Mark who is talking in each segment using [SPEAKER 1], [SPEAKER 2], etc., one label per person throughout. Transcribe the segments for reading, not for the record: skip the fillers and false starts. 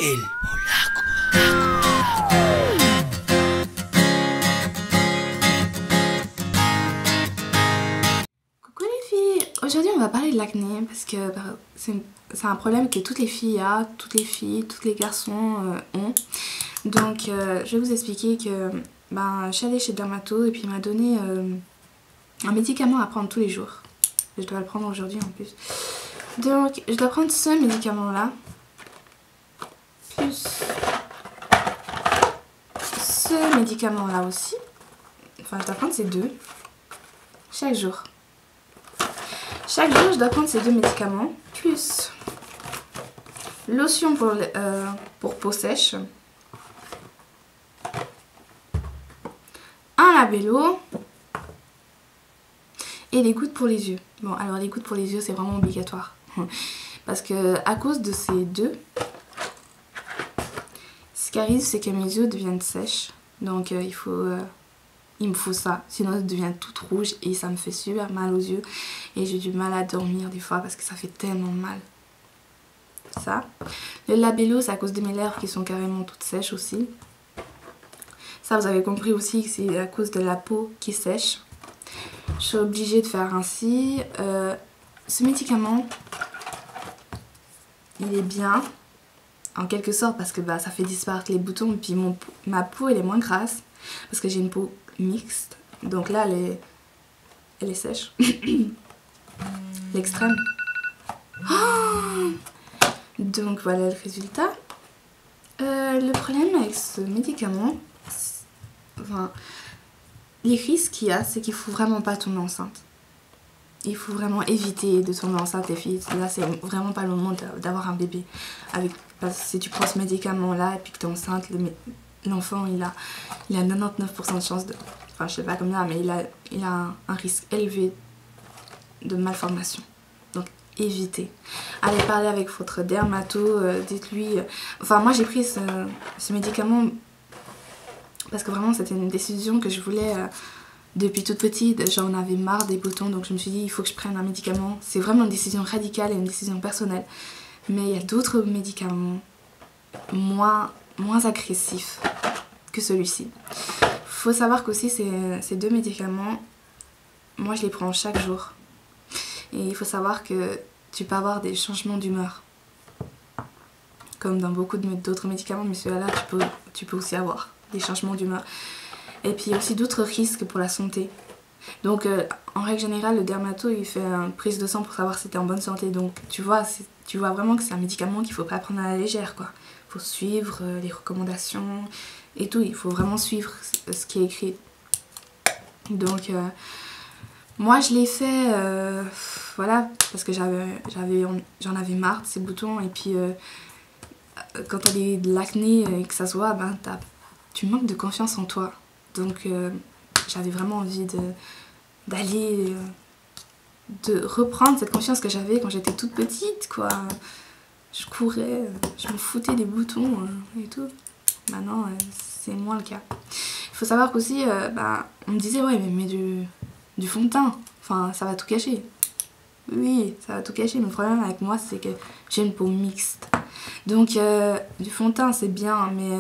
[SPEAKER 1] El Polaco.
[SPEAKER 2] Coucou les filles, aujourd'hui on va parler de l'acné parce que c'est un problème que toutes les filles ont, toutes les garçons ont. Donc je vais vous expliquer que je suis allée chez le dermato et puis il m'a donné un médicament à prendre tous les jours. Je dois le prendre aujourd'hui en plus. Donc je dois prendre ce médicament là, plus ce médicament là aussi. Enfin je dois prendre ces deux chaque jour. Chaque jour je dois prendre ces deux médicaments, plus lotion pour peau sèche, un labello et des gouttes pour les yeux. Bon alors les gouttes pour les yeux c'est vraiment obligatoire. Parce que à cause de ces deux, ce qui arrive c'est que mes yeux deviennent sèches. Donc il me faut ça, sinon ça devient toute rouge et ça me fait super mal aux yeux. Et j'ai du mal à dormir des fois parce que ça fait tellement mal. Ça. Le labello c'est à cause de mes lèvres qui sont carrément toutes sèches aussi. Ça vous avez compris aussi que c'est à cause de la peau qui sèche. Je suis obligée de faire ainsi. Ce médicament, il est bien en quelque sorte parce que ça fait disparaître les boutons et puis ma peau elle est moins grasse parce que j'ai une peau mixte. Donc là elle est sèche. L'extrême. Oh, donc voilà le résultat. Le problème avec ce médicament, les risques qu'il y a, c'est qu'il faut vraiment pas tomber enceinte. Il faut vraiment éviter de tomber enceinte les filles. Là c'est vraiment pas le moment d'avoir un bébé. Parce que si tu prends ce médicament là et puis que tu es enceinte, l'enfant il a 99% de chance de... Enfin je sais pas combien mais il a un risque élevé de malformation. Donc évitez. Allez parler avec votre dermato, dites-lui... Enfin moi j'ai pris ce médicament parce que vraiment c'était une décision que je voulais... Depuis toute petite, j'en avais marre des boutons, donc je me suis dit il faut que je prenne un médicament. C'est vraiment une décision radicale et une décision personnelle. Mais il y a d'autres médicaments moins agressifs que celui-ci. Faut savoir qu'aussi ces deux médicaments, moi je les prends chaque jour. Et il faut savoir que tu peux avoir des changements d'humeur. Comme dans beaucoup d'autres médicaments, mais celui-là tu peux aussi avoir des changements d'humeur. Et puis il y a aussi d'autres risques pour la santé. Donc en règle générale, le dermato il fait une prise de sang pour savoir si tu es en bonne santé. Donc tu vois vraiment que c'est un médicament qu'il ne faut pas prendre à la légère, quoi. Il faut suivre les recommandations et tout. Il faut vraiment suivre ce qui est écrit. Donc moi je l'ai fait voilà, parce que j'en avais marre de ces boutons. Et puis quand tu as de l'acné et que ça se voit, tu manques de confiance en toi. Donc j'avais vraiment envie de reprendre cette confiance que j'avais quand j'étais toute petite, quoi. Je courais, je me foutais des boutons et tout. Maintenant c'est moins le cas. Il faut savoir qu'aussi on me disait ouais mais du fond de teint, enfin ça va tout cacher. Oui ça va tout cacher, mais le problème avec moi c'est que j'ai une peau mixte. Donc du fond de teint c'est bien, mais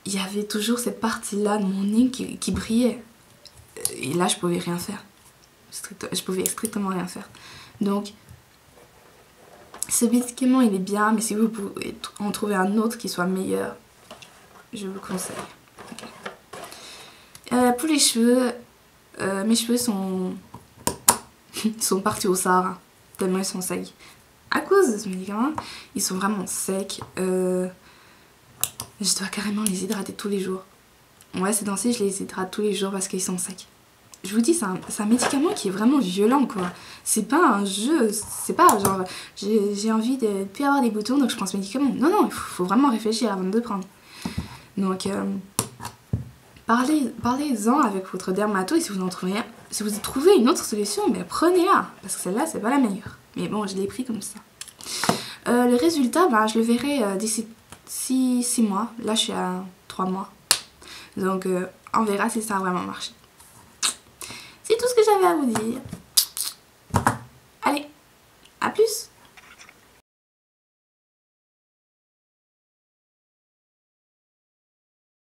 [SPEAKER 2] il y avait toujours cette partie-là de mon nez qui brillait. Et là, je pouvais rien faire. Je pouvais strictement rien faire. Donc, ce médicament, il est bien, mais si vous pouvez en trouver un autre qui soit meilleur, je vous le conseille. Pour les cheveux, mes cheveux sont partis au Sahara, tellement ils sont secs. À cause de ce médicament, ils sont vraiment secs. Je dois carrément les hydrater tous les jours. Ouais, ces temps-ci, je les hydrate tous les jours parce qu'ils sont secs. Je vous dis, c'est un médicament qui est vraiment violent, quoi. C'est pas un jeu, c'est pas genre, j'ai envie de plus avoir des boutons, donc je prends ce médicament. Non, non, il faut vraiment réfléchir avant de le prendre. Donc, parlez-en avec votre dermato et si vous trouvez une autre solution, prenez-la. Parce que celle-là, c'est pas la meilleure. Mais bon, je l'ai pris comme ça. Le résultat, je le verrai d'ici 6 mois. Là je suis à 3 mois. Donc on verra si ça a vraiment marché. C'est tout ce que j'avais à vous dire.